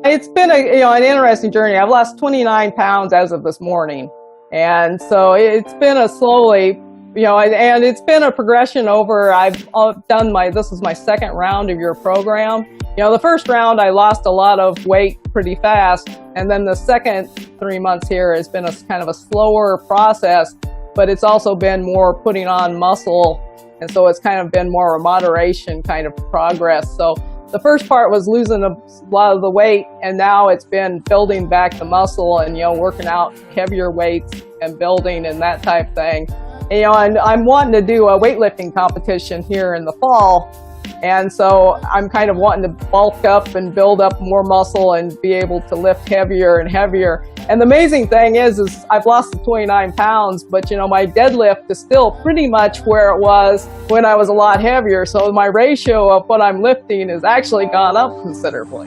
It's been an interesting journey. I've lost 29 pounds as of this morning. And so it's been a slowly, and it's been a progression over, this is my second round of your program. The first round I lost a lot of weight pretty fast. And then the second 3 months here has been a kind of a slower process, but it's also been more putting on muscle. And so it's kind of been more a moderation kind of progress. So the first part was losing a lot of the weight, and now it's been building back the muscle and, working out heavier weights and building and that type thing. And I'm wanting to do a weightlifting competition here in the fall. And so I'm kind of wanting to bulk up and build up more muscle and be able to lift heavier and heavier. And the amazing thing is I've lost the 29 pounds, but my deadlift is still pretty much where it was when I was a lot heavier. So my ratio of what I'm lifting has actually gone up considerably.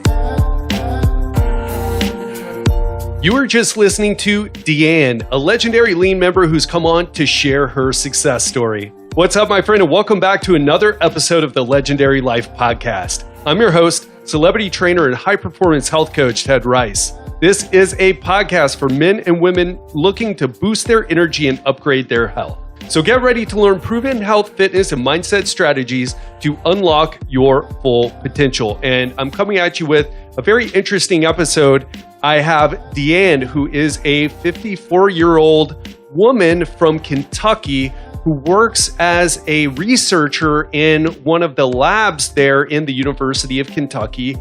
You were just listening to Deann, a legendary lean member who's come on to share her success story. What's up, my friend, and welcome back to another episode of the Legendary Life Podcast. I'm your host, celebrity trainer and high-performance health coach, Ted Rice. This is a podcast for men and women looking to boost their energy and upgrade their health. So get ready to learn proven health, fitness, and mindset strategies to unlock your full potential. And I'm coming at you with a very interesting episode. I have Deann, who is a 54-year-old woman from Kentucky who works as a researcher in one of the labs there in the University of Kentucky.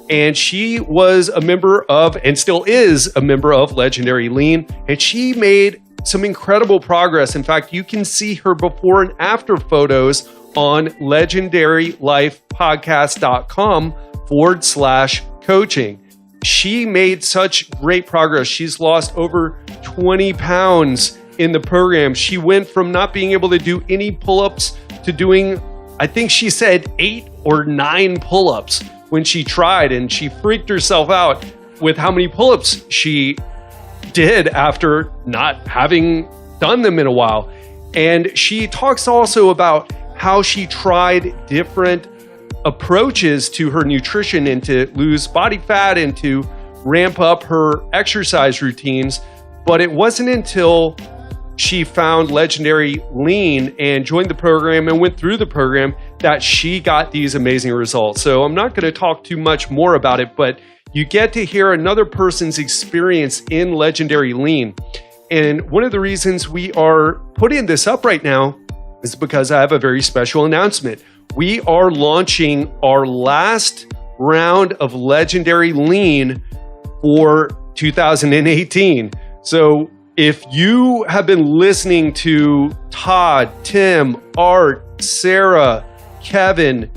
And she was a member of, and still is a member of, Legendary Lean. And she made some incredible progress. In fact, you can see her before and after photos on legendarylifepodcast.com/coaching. She made such great progress. She's lost over 20 pounds in the program. She went from not being able to do any pull-ups to doing, I think she said 8 or 9 pull-ups when she tried, and she freaked herself out with how many pull-ups she did after not having done them in a while. And she talks also about how she tried different approaches to her nutrition and to lose body fat and to ramp up her exercise routines. But it wasn't until she found Legendary Lean and joined the program and went through the program that she got these amazing results. So I'm not going to talk too much more about it, but you get to hear another person's experience in Legendary Lean. And one of the reasons we are putting this up right now is because I have a very special announcement. We are launching our last round of Legendary Lean for 2018. So if you have been listening to Todd, Tim, Art, Sarah, Kevin,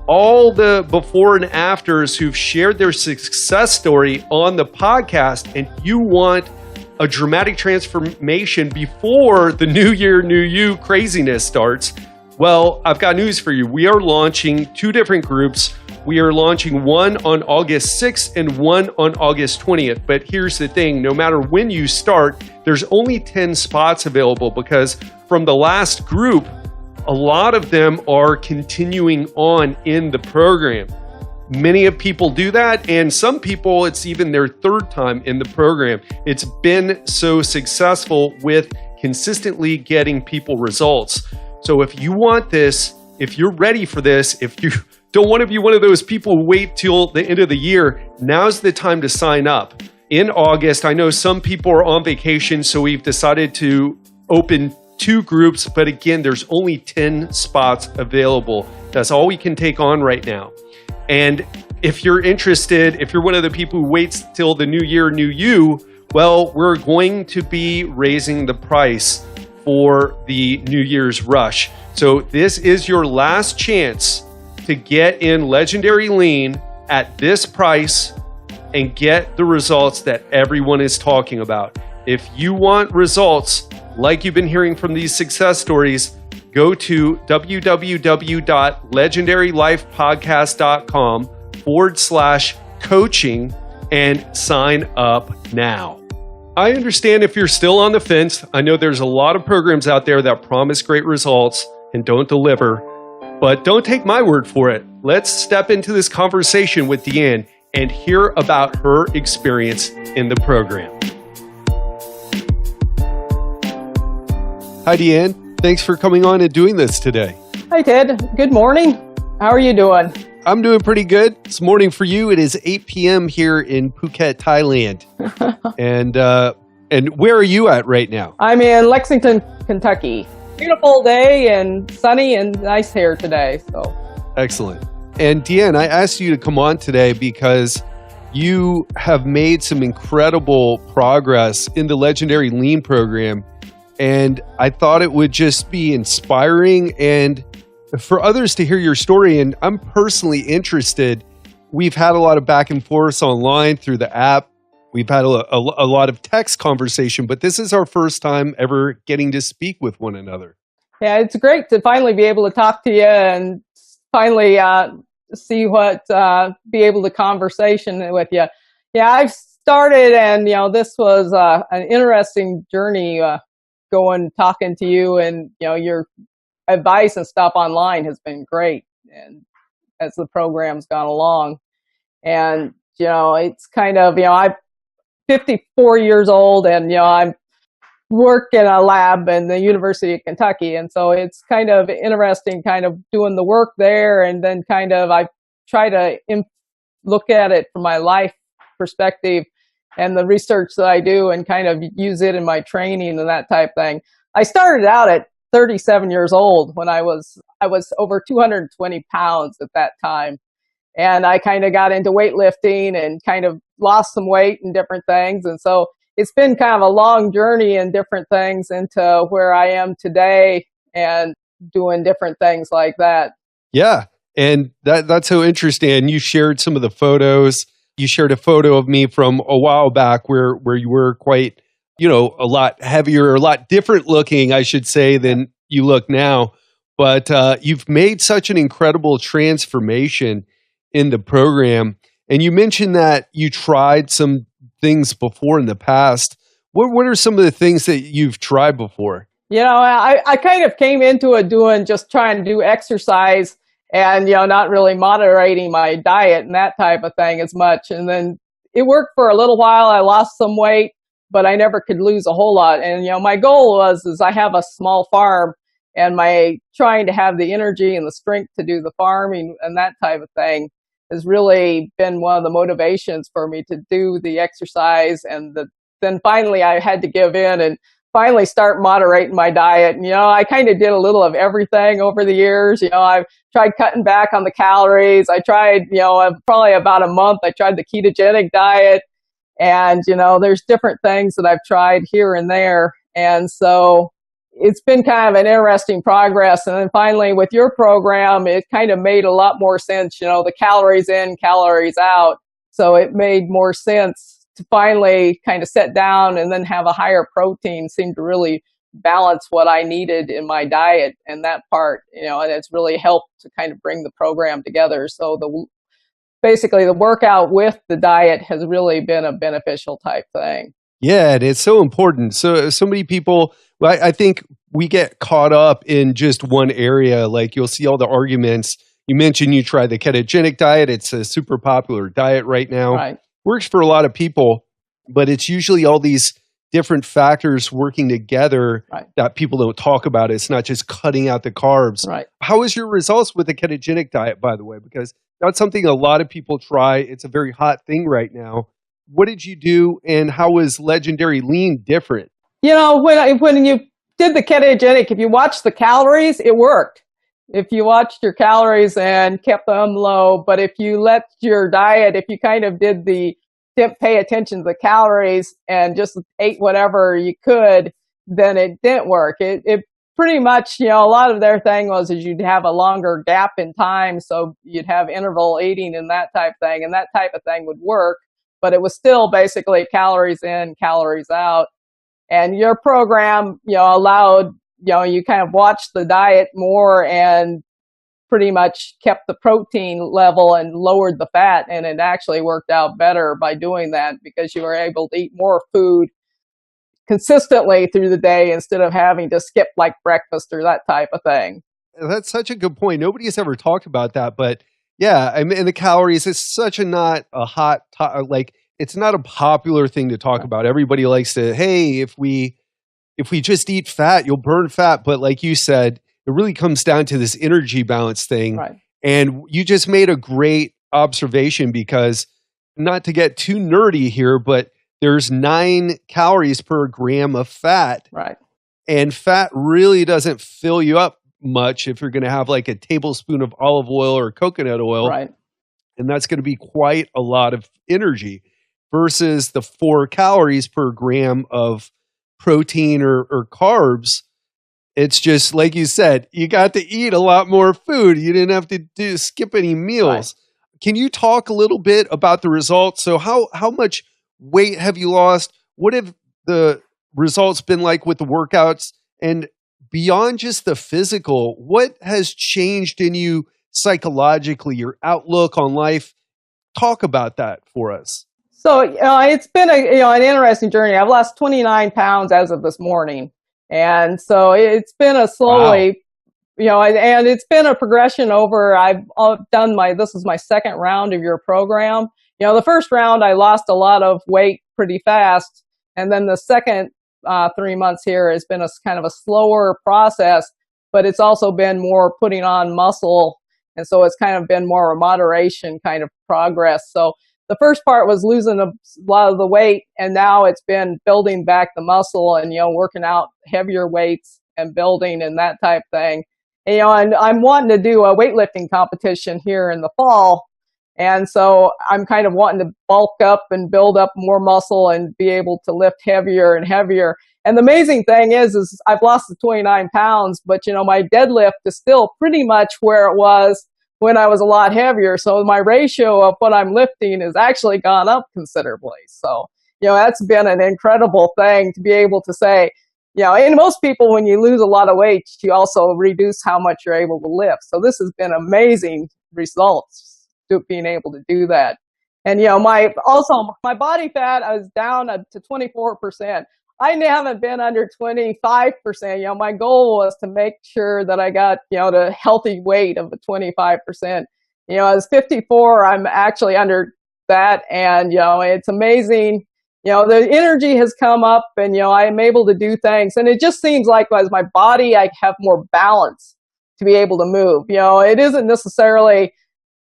all the before and afters who've shared their success story on the podcast, and you want a dramatic transformation before the new year, new you craziness starts, well, I've got news for you. We are launching 2 different groups. We are launching one on August 6th and one on August 20th. But here's the thing, no matter when you start, there's only 10 spots available because from the last group, a lot of them are continuing on in the program. Many of people do that, and some people, it's even their 3rd time in the program. It's been so successful with consistently getting people results. So if you want this, if you're ready for this, if you don't want to be one of those people who wait till the end of the year, now's the time to sign up. In August, I know some people are on vacation, so we've decided to open 2 groups, but again, there's only 10 spots available. That's all we can take on right now. And if you're interested, if you're one of the people who waits till the new year, new you, well, we're going to be raising the price for the New Year's rush. So this is your last chance to get in Legendary Lean at this price and get the results that everyone is talking about. If you want results like you've been hearing from these success stories, go to www.legendarylifepodcast.com/coaching and sign up now. I understand if you're still on the fence. I know there's a lot of programs out there that promise great results and don't deliver, but don't take my word for it. Let's step into this conversation with Deann and hear about her experience in the program. Hi, Deann. Thanks for coming on and doing this today. Hi, Ted. Good morning. How are you doing? I'm doing pretty good. It's morning for you. It is 8 p.m. here in Phuket, Thailand. And where are you at right now? I'm in Lexington, Kentucky. Beautiful day and sunny and nice here today. So excellent. And Deann, I asked you to come on today because you have made some incredible progress in the Legendary Lean program. And I thought it would just be inspiring and for others to hear your story. And I'm personally interested. We've had a lot of back and forth online through the app. We've had a lot of text conversation, but this is our first time ever getting to speak with one another. Yeah, it's great to finally be able to talk to you and finally see be able to conversation with you. Yeah, I've started and, this was an interesting journey talking to you and, your advice and stuff online has been great. And as the program's gone along and, it's kind of, I'm 54 years old and, I work in a lab in the University of Kentucky. And so it's kind of interesting kind of doing the work there. And then kind of I try to look at it from my life perspective and the research that I do and kind of use it in my training and that type thing. I started out at 37 years old when I was over 220 pounds at that time. And I kind of got into weightlifting and kind of lost some weight and different things. And so it's been kind of a long journey and different things into where I am today and doing different things like that. Yeah. And that's so interesting. And you shared some of the photos. You shared a photo of me from a while back where you were quite, a lot heavier, a lot different looking, I should say, than you look now. But you've made such an incredible transformation in the program. And you mentioned that you tried some things before in the past. What are some of the things that you've tried before? I kind of came into it just trying to do exercise and, not really moderating my diet and that type of thing as much. And then it worked for a little while. I lost some weight, but I never could lose a whole lot. And, my goal is I have a small farm and my trying to have the energy and the strength to do the farming and that type of thing has really been one of the motivations for me to do the exercise. And then finally I had to give in and finally start moderating my diet. And, I kind of did a little of everything over the years. I've tried cutting back on the calories. I tried, probably about a month, I tried the ketogenic diet. And, there's different things that I've tried here and there. And so it's been kind of an interesting progress. And then finally with your program, it kind of made a lot more sense, the calories in, calories out. So it made more sense to finally kind of sit down and then have a higher protein seemed to really balance what I needed in my diet and that part, and it's really helped to kind of bring the program together. So basically the workout with the diet has really been a beneficial type thing. Yeah, and it's so important. So many people, I think we get caught up in just one area. Like you'll see all the arguments. You mentioned you tried the ketogenic diet. It's a super popular diet right now. Right. Works for a lot of people, but it's usually all these different factors working together that people don't talk about. It's not just cutting out the carbs. Right. How is your results with the ketogenic diet, by the way? Because that's something a lot of people try. It's a very hot thing right now. What did you do, and how was Legendary Lean different? When you did the ketogenic, if you watched the calories, it worked. If you watched your calories and kept them low, but if you let your diet, if you kind of didn't pay attention to the calories and just ate whatever you could, then it didn't work. It pretty much, a lot of their thing was you'd have a longer gap in time, so you'd have interval eating and that type of thing, and that type of thing would work. But it was still basically calories in, calories out. And your program, allowed, you kind of watched the diet more and pretty much kept the protein level and lowered the fat. And it actually worked out better by doing that because you were able to eat more food consistently through the day instead of having to skip like breakfast or that type of thing. That's such a good point. Nobody has ever talked about that, but Yeah, I mean, and the calories is such a not a hot like it's not a popular thing to talk Right. about. Everybody likes to, hey, if we just eat fat, you'll burn fat. But like you said, it really comes down to this energy balance thing. Right. And you just made a great observation because not to get too nerdy here, but there's 9 calories per gram of fat. Right. And fat really doesn't fill you up much if you're going to have like a tablespoon of olive oil or coconut oil. Right. And that's going to be quite a lot of energy versus the 4 calories per gram of protein or carbs. It's just like you said, you got to eat a lot more food. You didn't have to skip any meals. Right. Can you talk a little bit about the results? So how much weight have you lost? What have the results been like with the workouts? And beyond just the physical, what has changed in you psychologically, your outlook on life? Talk about that for us. So it's been an interesting journey. I've lost 29 pounds as of this morning, and so it's been a slowly, and it's been a progression over. I've done this is my second round of your program. The first round I lost a lot of weight pretty fast, and then the second 3 months here has been a kind of a slower process, but it's also been more putting on muscle, and so it's kind of been more a moderation kind of progress. So the first part was losing a lot of the weight, and now it's been building back the muscle and, working out heavier weights and building and that type thing. And I'm wanting to do a weightlifting competition here in the fall. And so I'm kind of wanting to bulk up and build up more muscle and be able to lift heavier and heavier. And the amazing thing is I've lost the 29 pounds, but, my deadlift is still pretty much where it was when I was a lot heavier. So my ratio of what I'm lifting has actually gone up considerably. So, that's been an incredible thing to be able to say, and most people, when you lose a lot of weight, you also reduce how much you're able to lift. So this has been amazing results to being able to do that. And, my body fat, I was down to 24%. I haven't been under 25%. My goal was to make sure that I got, the healthy weight of the 25%. I was 54. I'm actually under that. And, it's amazing. The energy has come up and, I'm able to do things. And it just seems like as my body, I have more balance to be able to move. It isn't necessarily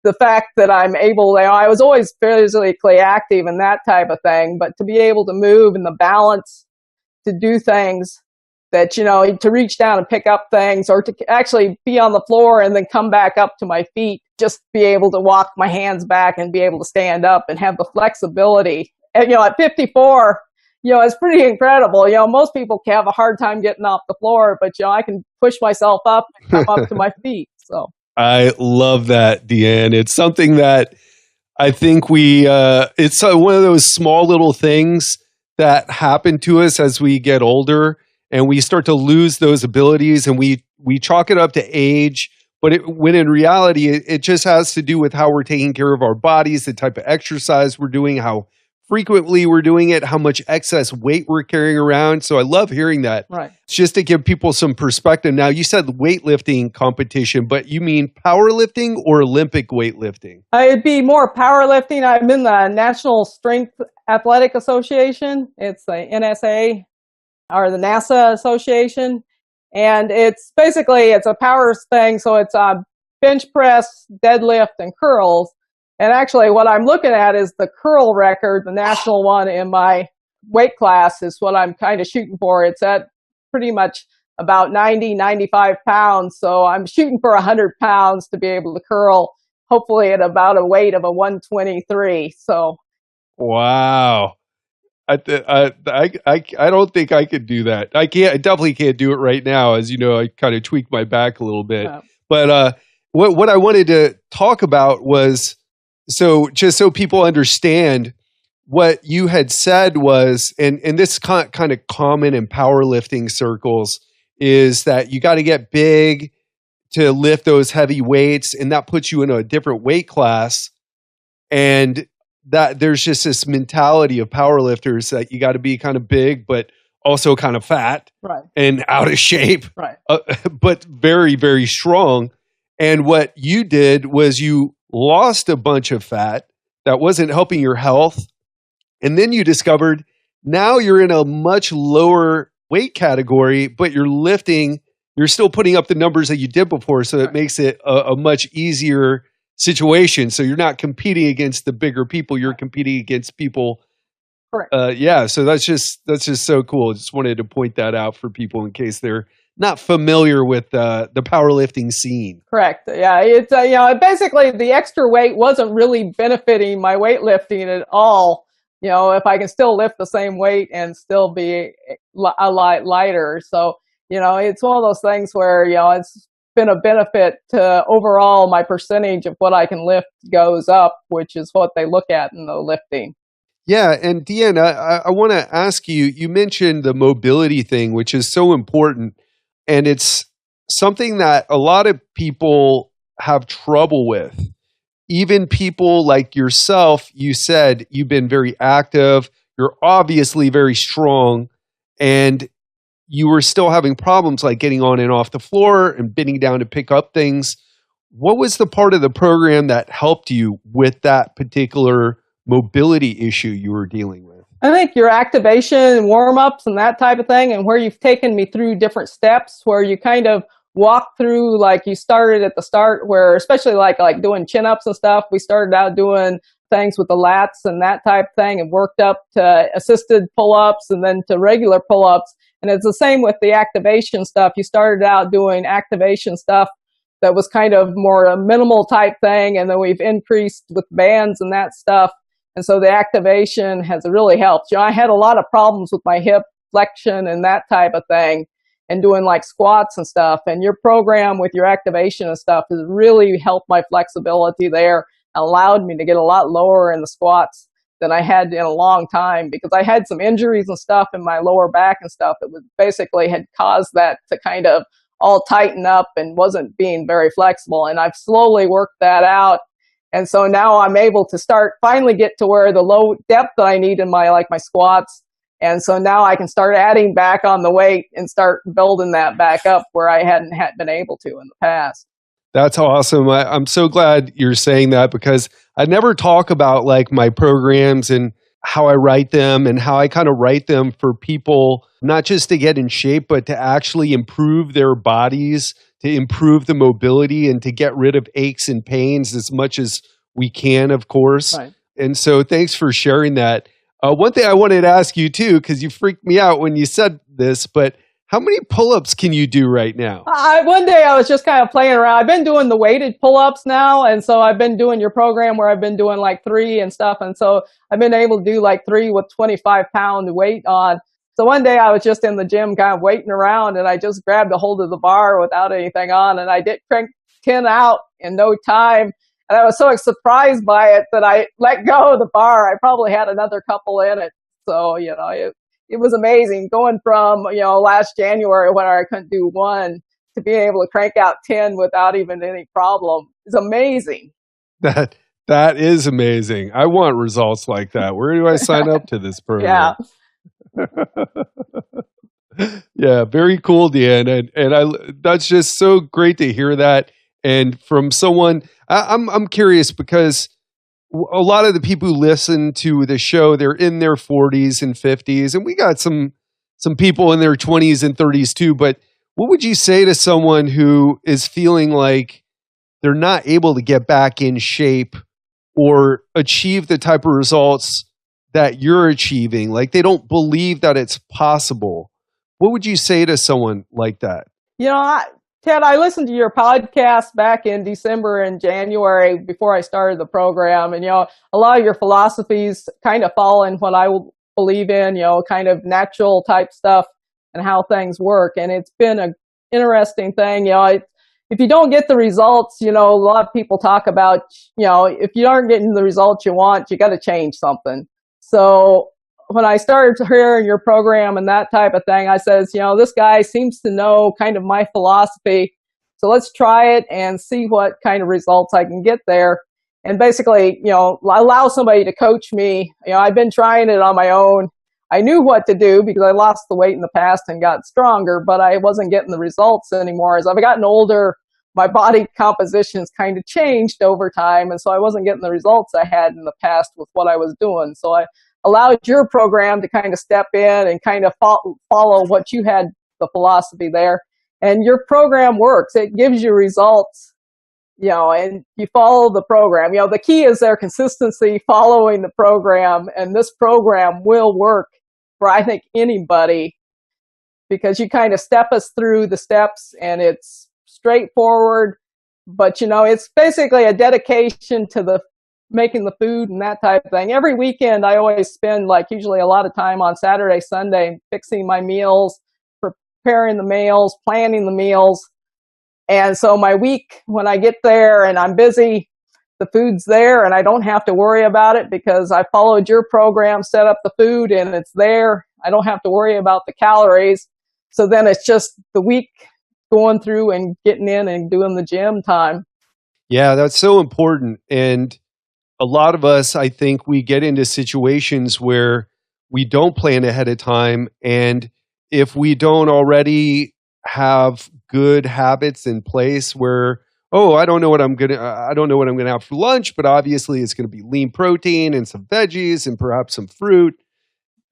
the fact that I'm able, I was always physically active and that type of thing, but to be able to move and the balance to do things that, to reach down and pick up things or to actually be on the floor and then come back up to my feet, just be able to walk my hands back and be able to stand up and have the flexibility. And, at 54, it's pretty incredible. Most people have a hard time getting off the floor, but, I can push myself up and come up to my feet. So I love that, Deann. It's something that I think it's one of those small little things that happen to us as we get older and we start to lose those abilities, and we chalk it up to age. But when in reality, it just has to do with how we're taking care of our bodies, the type of exercise we're doing, how frequently we're doing it, how much excess weight we're carrying around. So I love hearing that. Right. It's just to give people some perspective. Now, you said weightlifting competition, but you mean powerlifting or Olympic weightlifting? It'd be more powerlifting. I'm in the National Strength Athletic Association. It's the NSA or the NASA Association. And it's a power thing. So it's bench press, deadlift, and curls. And actually what I'm looking at is the curl record, the national one in my weight class is what I'm kind of shooting for. It's at pretty much about 90, 95 pounds. So I'm shooting for 100 pounds to be able to curl, hopefully at about a weight of a 123. So. Wow. I don't think I could do that. I definitely can't do it right now. As you know, I kind of tweaked my back a little bit. Yeah. But what I wanted to talk about was, so just so people understand, what you had said was, and this kind of common in powerlifting circles, is that you got to get big to lift those heavy weights, and that puts you in a different weight class. And that there's just this mentality of powerlifters that you got to be kind of big, but also kind of fat, right, and out of shape, right, but very, very strong. And what you did was you lost a bunch of fat that wasn't helping your health. And then you discovered now you're in a much lower weight category, but you're lifting, you're still putting up the numbers that you did before. So it makes it a much easier situation. So you're not competing against the bigger people, you're competing against people. Correct. Yeah. So that's just so cool. Just wanted to point that out for people in case they're not familiar with the powerlifting scene. Correct. Yeah. It's, basically the extra weight wasn't really benefiting my weightlifting at all. If I can still lift the same weight and still be a lot lighter. So, it's one of those things where, it's been a benefit to overall my percentage of what I can lift goes up, which is what they look at in the lifting. Yeah. And Deann, I want to ask you, you mentioned the mobility thing, which is so important. And it's something that a lot of people have trouble with. Even people like yourself, you said you've been very active, you're obviously very strong, and you were still having problems like getting on and off the floor and bending down to pick up things. What was the part of the program that helped you with that particular mobility issue you were dealing with? I think your activation and warm-ups and that type of thing, and where you've taken me through different steps where you kind of walk through, like you started at the start where, especially like doing chin-ups and stuff, we started out doing things with the lats and that type of thing and worked up to assisted pull-ups and then to regular pull-ups. And it's the same with the activation stuff. You started out doing activation stuff that was kind of more a minimal type thing, and then we've increased with bands and that stuff. And so the activation has really helped. I had a lot of problems with my hip flexion and that type of thing and doing like squats and stuff. And your program with your activation and stuff has really helped my flexibility there, allowed me to get a lot lower in the squats than I had in a long time because I had some injuries and stuff in my lower back and stuff that was basically had caused that to kind of all tighten up and wasn't being very flexible. And I've slowly worked that out. And so now I'm able to finally get to where the low depth that I need in my squats. And so now I can start adding back on the weight and start building that back up where I hadn't been able to in the past. That's awesome. I'm so glad you're saying that because I never talk about like my programs and how I write them and how I kind of write them for people, not just to get in shape, but to actually improve their bodies, to improve the mobility and to get rid of aches and pains as much as we can, of course. Right. And so thanks for sharing that. One thing I wanted to ask you too, because you freaked me out when you said this, but how many pull-ups can you do right now? One day I was just kind of playing around. I've been doing the weighted pull-ups now, and so I've been doing your program where I've been doing like 3 and stuff, and so I've been able to do like 3 with 25-pound weight on. So one day I was just in the gym kind of waiting around, and I just grabbed a hold of the bar without anything on, and I did crank 10 out in no time. And I was so surprised by it that I let go of the bar. I probably had another couple in it. So, it was amazing going from, last January when I couldn't do 1 to being able to crank out 10 without even any problem. It's amazing. That is amazing. I want results like that. Where do I sign up to this program? Yeah, very cool, Deann. And that's just so great to hear that. And from someone, I'm curious because a lot of the people who listen to the show, they're in their 40s and 50s, and we got some people in their 20s and 30s too. But what would you say to someone who is feeling like they're not able to get back in shape or achieve the type of results that you're achieving? Like they don't believe that it's possible. What would you say to someone like that? Ted, I listened to your podcast back in December and January before I started the program. And, a lot of your philosophies kind of fall in what I believe in, kind of natural type stuff and how things work. And it's been an interesting thing. If you don't get the results, a lot of people talk about, if you aren't getting the results you want, you got to change something. So when I started hearing your program and that type of thing, I says, this guy seems to know kind of my philosophy. So let's try it and see what kind of results I can get there. And basically, allow somebody to coach me. I've been trying it on my own. I knew what to do because I lost the weight in the past and got stronger, but I wasn't getting the results anymore. As I've gotten older, my body composition has kind of changed over time. And so I wasn't getting the results I had in the past with what I was doing. So I allowed your program to kind of step in and kind of follow what you had, the philosophy there. And your program works. It gives you results, and you follow the program. The key is their consistency, following the program. And this program will work for, I think, anybody, because you kind of step us through the steps, and it's straightforward, but it's basically a dedication to the making the food and that type of thing. Every weekend I always spend usually a lot of time on Saturday, Sunday fixing my meals, preparing the meals, planning the meals. And so my week, when I get there and I'm busy, the food's there and I don't have to worry about it because I followed your program, set up the food, and it's there. I don't have to worry about the calories. So then it's just the week going through and getting in and doing the gym time. Yeah, that's so important. And a lot of us, I think, we get into situations where we don't plan ahead of time. And if we don't already have good habits in place where, I don't know what I'm gonna have for lunch, but obviously it's gonna be lean protein and some veggies and perhaps some fruit.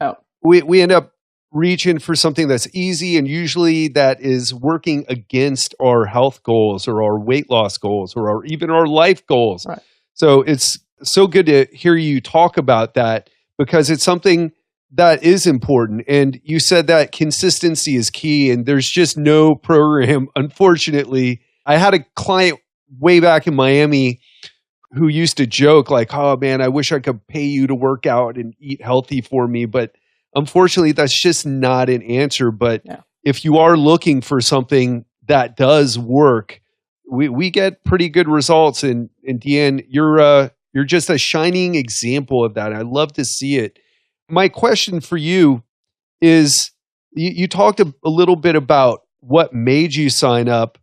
Oh. We end up reaching for something that's easy, and usually that is working against our health goals or our weight loss goals or even our life goals. Right. So it's so good to hear you talk about that, because it's something that is important. And you said that consistency is key, and there's just no program. Unfortunately, I had a client way back in Miami who used to joke like, "Oh man, I wish I could pay you to work out and eat healthy for me." But unfortunately, that's just not an answer. But if you are looking for something that does work, we get pretty good results. And Deann, you're just a shining example of that. I love to see it. My question for you is, you talked a little bit about what made you sign up.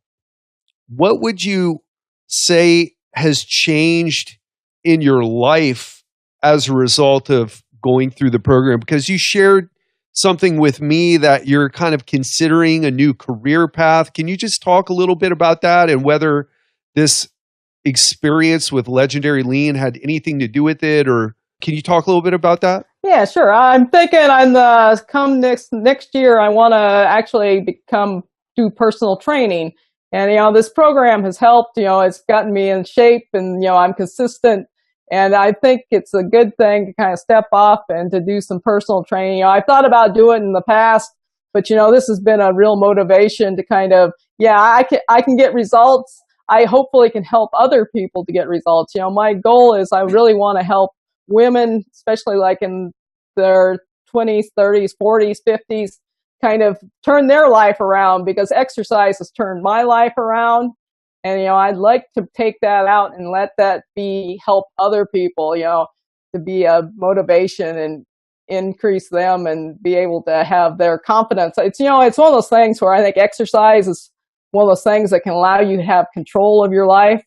What would you say has changed in your life as a result of going through the program? Because you shared something with me that you're kind of considering a new career path. Can you just talk a little bit about that and whether this experience with Legendary Lean had anything to do with it? Or can you talk a little bit about that? Yeah, sure. I'm thinking come next year, I want to actually do personal training. And, this program has helped, it's gotten me in shape, and, I'm consistent. And I think it's a good thing to kind of step off and to do some personal training. I thought about doing it in the past, but, this has been a real motivation to kind of, I can get results. I hopefully can help other people to get results. My goal is I really want to help women, especially in their 20s, 30s, 40s, 50s, kind of turn their life around, because exercise has turned my life around. And, I'd like to take that out and let that help other people, to be a motivation and increase them and be able to have their confidence. It's one of those things where I think exercise is one of those things that can allow you to have control of your life,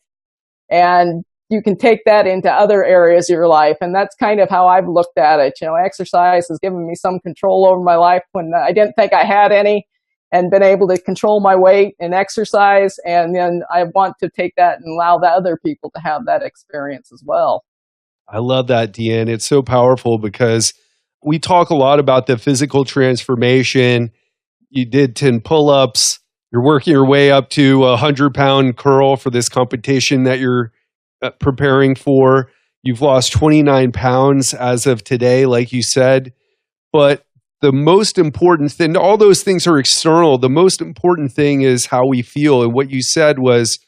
and you can take that into other areas of your life. And that's kind of how I've looked at it. Exercise has given me some control over my life when I didn't think I had any, and been able to control my weight and exercise. And then I want to take that and allow the other people to have that experience as well. I love that, Deann. It's so powerful because we talk a lot about the physical transformation. You did 10 pull-ups. You're working your way up to a 100-pound curl for this competition that you're preparing for. You've lost 29 pounds as of today, like you said. But the most important thing, all those things are external. The most important thing is how we feel. And what you said was,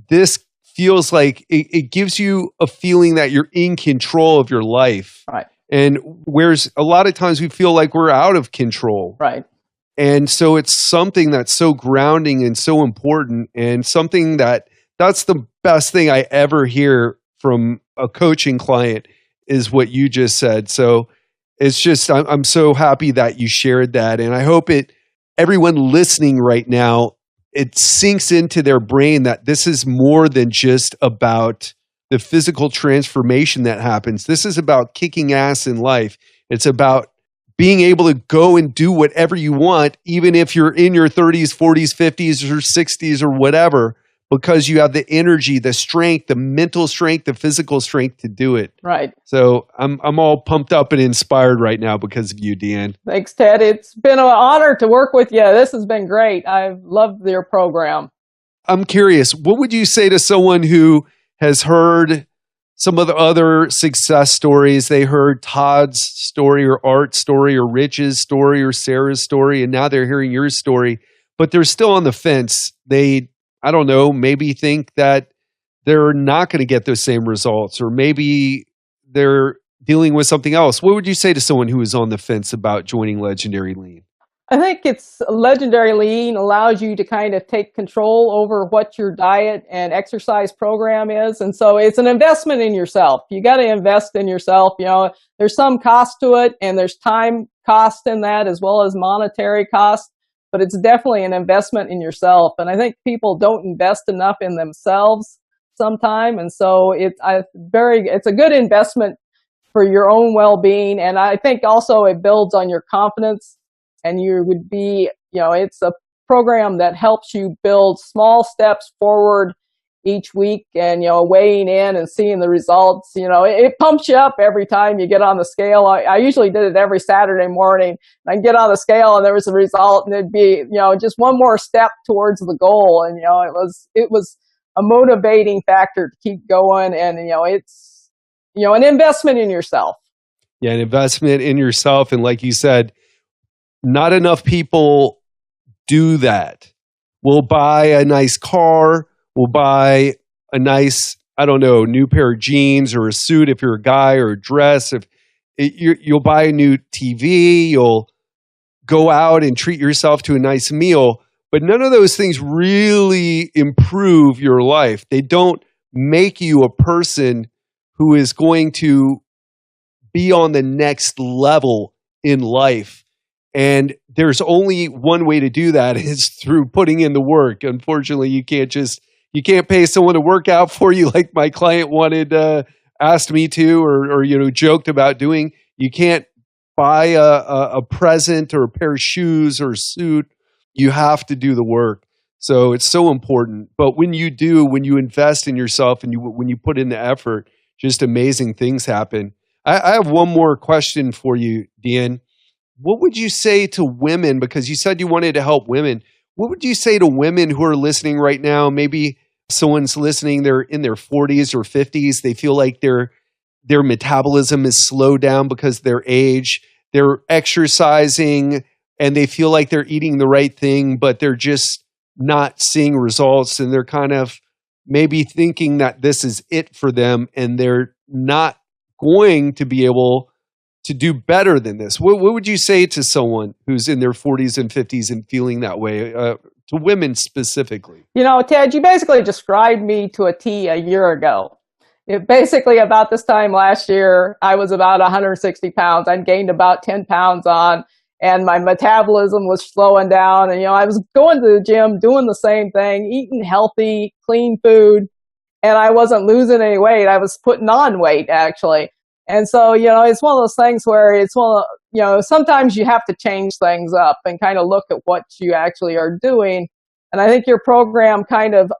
this feels like it gives you a feeling that you're in control of your life. Right. And whereas a lot of times we feel like we're out of control. Right. And so it's something that's so grounding and so important, and something that's the best thing I ever hear from a coaching client is what you just said. So it's just, I'm so happy that you shared that. And I hope everyone listening right now, it sinks into their brain that this is more than just about the physical transformation that happens. This is about kicking ass in life. It's about being able to go and do whatever you want, even if you're in your 30s, 40s, 50s, or 60s or whatever. because you have the energy, the strength, the mental strength, the physical strength to do it. Right. So I'm all pumped up and inspired right now because of you, Deann. Thanks, Ted. It's been an honor to work with you. This has been great. I've loved your program. I'm curious, what would you say to someone who has heard some of the other success stories? They heard Todd's story or Art's story or Rich's story or Sarah's story, and now they're hearing your story, but they're still on the fence. They, I don't know, maybe think that they're not going to get those same results, or maybe they're dealing with something else. What would you say to someone who is on the fence about joining Legendary Lean? I think it's Legendary Lean allows you to kind of take control over what your diet and exercise program is. And so it's an investment in yourself. You got to invest in yourself. You know, there's some cost to it, and there's time cost in that as well as monetary cost, but it's definitely an investment in yourself. And I think people don't invest enough in themselves sometime. And so it's a good investment for your own well-being. And I think also it builds on your confidence. And you would be, you know, it's a program that helps you build small steps forward each week, and, you know, weighing in and seeing the results. You know, it pumps you up every time you get on the scale. I usually did it every Saturday morning. I'd get on the scale and there was a result, and it'd be, you know, just one more step towards the goal. And, you know, it was a motivating factor to keep going. And, you know, it's, you know, an investment in yourself. Yeah, an investment in yourself. And like you said, not enough people do that. We'll buy a nice car. We'll buy a nice, I don't know, new pair of jeans or a suit if you're a guy, or a dress. You'll buy a new TV. You'll go out and treat yourself to a nice meal. But none of those things really improve your life. They don't make you a person who is going to be on the next level in life. And there's only one way to do that is through putting in the work. Unfortunately, you can't pay someone to work out for you like my client asked me to, or you know, joked about doing. You can't buy a present or a pair of shoes or a suit. You have to do the work. So it's so important. But when you do, when you invest in yourself and when you put in the effort, just amazing things happen. I have one more question for you, Deann. What would you say to women, because you said you wanted to help women, what would you say to women who are listening right now? Maybe someone's listening, they're in their 40s or 50s. They feel like their metabolism is slowed down because of their age. They're exercising and they feel like they're eating the right thing, but they're just not seeing results. And they're kind of maybe thinking that this is it for them, and they're not going to be able to do better than this. What would you say to someone who's in their 40s and 50s and feeling that way, to women specifically? You know, Ted, you basically described me to a T a year ago. Basically, about this time last year, I was about 160 pounds. I'd gained about 10 pounds on, and my metabolism was slowing down. And, you know, I was going to the gym, doing the same thing, eating healthy, clean food, and I wasn't losing any weight. I was putting on weight, actually. And so, you know, it's one of those things where you know, sometimes you have to change things up and kind of look at what you actually are doing. And I think your program kind of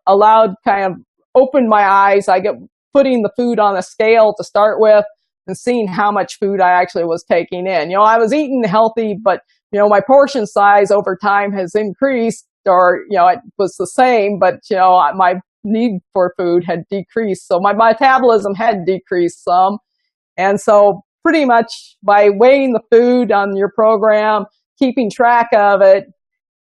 opened my eyes. I get putting the food on a scale to start with and seeing how much food I actually was taking in. You know, I was eating healthy, but, you know, my portion size over time has increased, or, you know, it was the same, but, you know, my need for food had decreased. So my metabolism had decreased some. And so pretty much by weighing the food on your program, keeping track of it,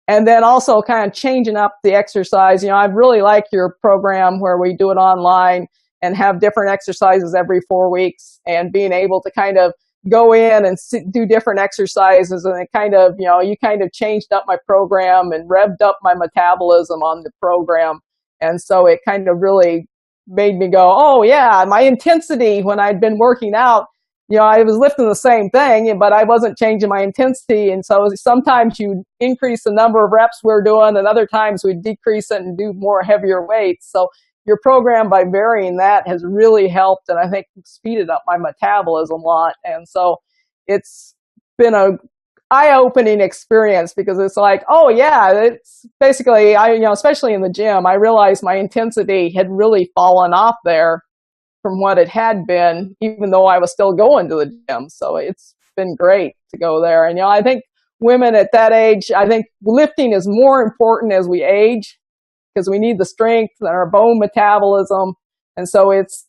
and then also kind of changing up the exercise. You know, I really like your program where we do it online and have different exercises every 4 weeks, and being able to kind of go in and do different exercises. And it kind of, you know, you kind of changed up my program and revved up my metabolism on the program. And so it kind of really made me go, oh yeah, my intensity when I'd been working out, you know, I was lifting the same thing, but I wasn't changing my intensity. And so sometimes you increase the number of reps we're doing, and other times we decrease it and do more heavier weights. So your program, by varying that, has really helped, and I think speeded up my metabolism a lot. And so it's been a eye-opening experience, because it's like, oh yeah, it's basically, especially in the gym, I realized my intensity had really fallen off there from what it had been, even though I was still going to the gym. So it's been great to go there. And, I think women at that age, I think lifting is more important as we age, because we need the strength and our bone metabolism. And so it's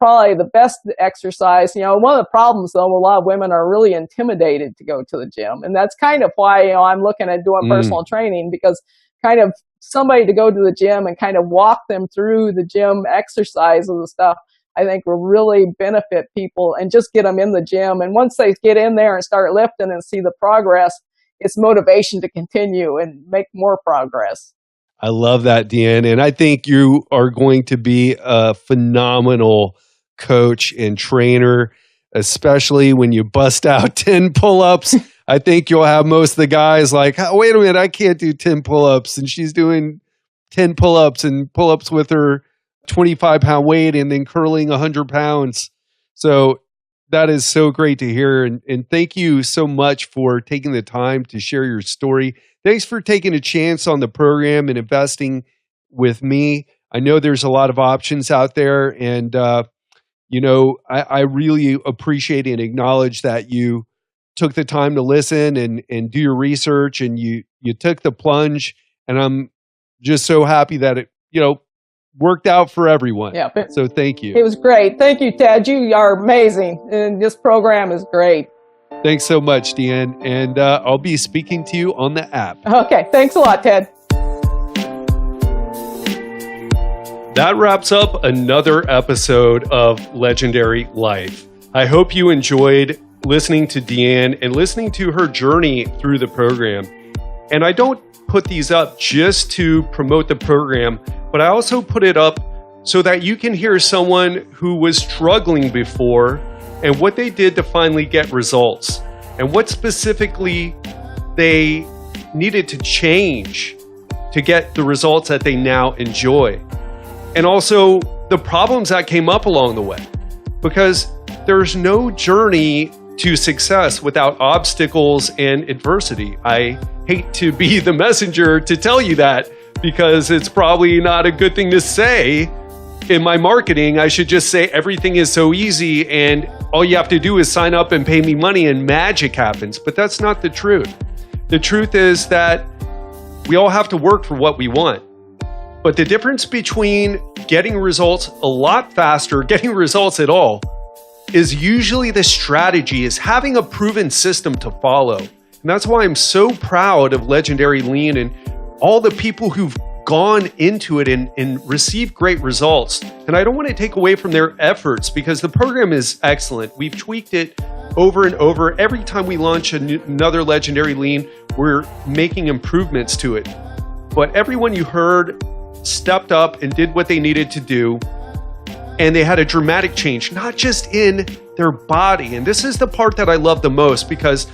probably the best exercise. One of the problems, though, a lot of women are really intimidated to go to the gym. And that's kind of why, I'm looking at doing personal training, because kind of somebody to go to the gym and kind of walk them through the gym exercises and stuff, I think will really benefit people, and just get them in the gym. And once they get in there and start lifting and see the progress, it's motivation to continue and make more progress. I love that, Deann. And I think you are going to be a phenomenal coach and trainer, especially when you bust out 10 pull-ups. I think you'll have most of the guys like, oh, wait a minute, I can't do 10 pull-ups. And she's doing 10 pull-ups and pull-ups with her 25-pound weight and then curling 100 pounds. So that is so great to hear. And thank you so much for taking the time to share your story. Thanks for taking a chance on the program and investing with me. I know there's a lot of options out there, and I really appreciate and acknowledge that you took the time to listen and do your research, and you took the plunge. And I'm just so happy that it worked out for everyone. Yeah. So thank you. It was great. Thank you, Ted. You are amazing, and this program is great. Thanks so much, Deann. And I'll be speaking to you on the app. Okay. Thanks a lot, Ted. That wraps up another episode of Legendary Life. I hope you enjoyed listening to Deann and listening to her journey through the program. And I don't put these up just to promote the program, but I also put it up so that you can hear someone who was struggling before and what they did to finally get results, and what specifically they needed to change to get the results that they now enjoy. And also the problems that came up along the way, because there's no journey to success without obstacles and adversity. I hate to be the messenger to tell you that, because it's probably not a good thing to say. In my marketing, I should just say everything is so easy and all you have to do is sign up and pay me money and magic happens. But that's not the truth. The truth is that we all have to work for what we want. But the difference between getting results a lot faster, getting results at all, is usually the strategy, is having a proven system to follow. And that's why I'm so proud of Legendary Lean and all the people who've gone into it and received great results. And I don't want to take away from their efforts, because the program is excellent. We've tweaked it over and over. Every time we launch another Legendary Lean, we're making improvements to it. But everyone you heard stepped up and did what they needed to do. And they had a dramatic change, not just in their body. And this is the part that I love the most, because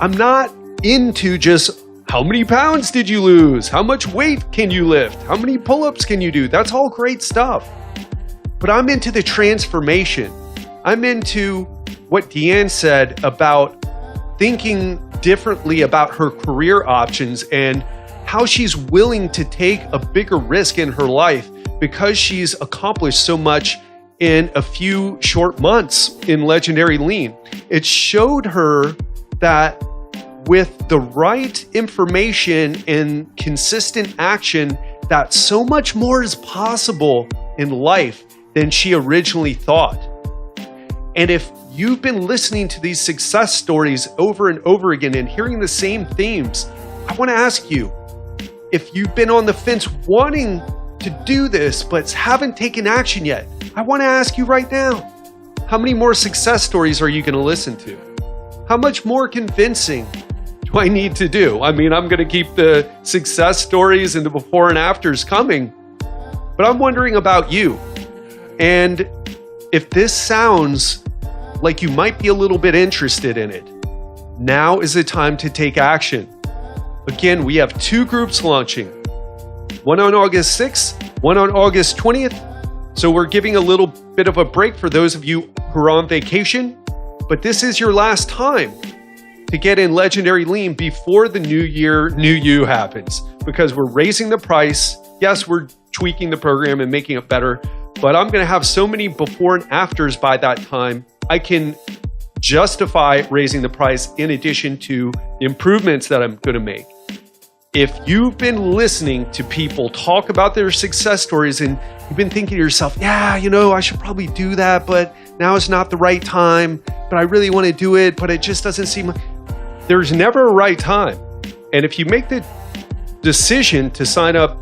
I'm not into just how many pounds did you lose? How much weight can you lift? How many pull-ups can you do? That's all great stuff. But I'm into the transformation. I'm into what Deann said about thinking differently about her career options and how she's willing to take a bigger risk in her life because she's accomplished so much in a few short months in Legendary Lean. It showed her that with the right information and consistent action, that so much more is possible in life than she originally thought. And if you've been listening to these success stories over and over again and hearing the same themes, I want to ask you, if you've been on the fence wanting to do this but haven't taken action yet, I want to ask you right now, how many more success stories are you going to listen to? How much more convincing do I need to do? I mean, I'm going to keep the success stories and the before and afters coming, but I'm wondering about you. And if this sounds like you might be a little bit interested in it, now is the time to take action. Again, we have 2 groups launching, one on August 6th, one on August 20th. So we're giving a little bit of a break for those of you who are on vacation, but this is your last time. to get in Legendary Lean before the new year, new you happens, because we're raising the price. Yes, we're tweaking the program and making it better, but I'm going to have so many before and afters by that time. I can justify raising the price in addition to the improvements that I'm going to make. If you've been listening to people talk about their success stories and you've been thinking to yourself, yeah, I should probably do that, but now is not the right time, but I really want to do it, but it just doesn't seem like... There's never a right time. And if you make the decision to sign up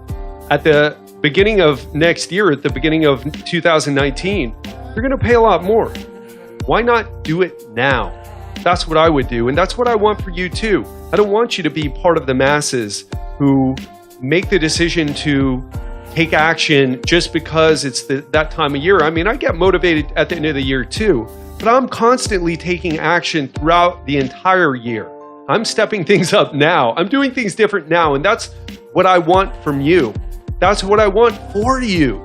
at the beginning of next year, at the beginning of 2019, you're going to pay a lot more. Why not do it now? That's what I would do. And that's what I want for you too. I don't want you to be part of the masses who make the decision to take action just because it's that time of year. I mean, I get motivated at the end of the year too, but I'm constantly taking action throughout the entire year. I'm stepping things up now. I'm doing things different now. And that's what I want from you. That's what I want for you.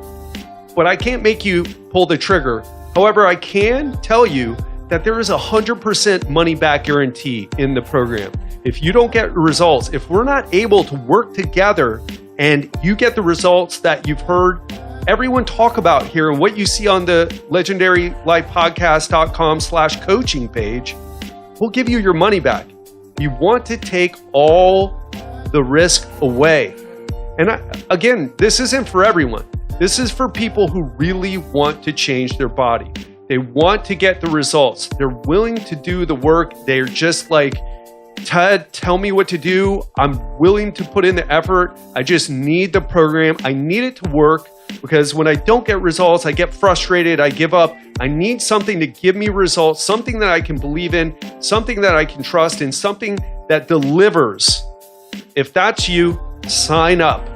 But I can't make you pull the trigger. However, I can tell you that there is 100% money back guarantee in the program. If you don't get results, if we're not able to work together and you get the results that you've heard everyone talk about here and what you see on the legendarylifepodcast.com/coaching page, we'll give you your money back. You want to take all the risk away. And again, this isn't for everyone. This is for people who really want to change their body. They want to get the results. They're willing to do the work. They're just like, Ted, tell me what to do. I'm willing to put in the effort. I just need the program. I need it to work because when I don't get results, I get frustrated. I give up. I need something to give me results, something that I can believe in, something that I can trust in, something that delivers. If that's you, sign up.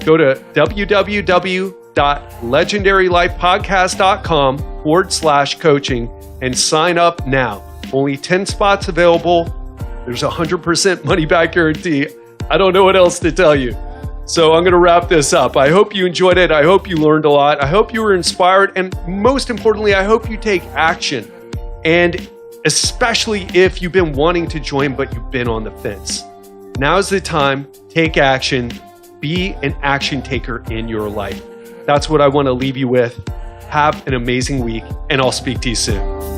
Go to www.legendarylifepodcast.com/coaching and sign up now. Only 10 spots available. There's 100% money back guarantee. I don't know what else to tell you. So I'm going to wrap this up. I hope you enjoyed it. I hope you learned a lot. I hope you were inspired. And most importantly, I hope you take action. And especially if you've been wanting to join, but you've been on the fence. Now's the time. Take action. Be an action taker in your life. That's what I want to leave you with. Have an amazing week, and I'll speak to you soon.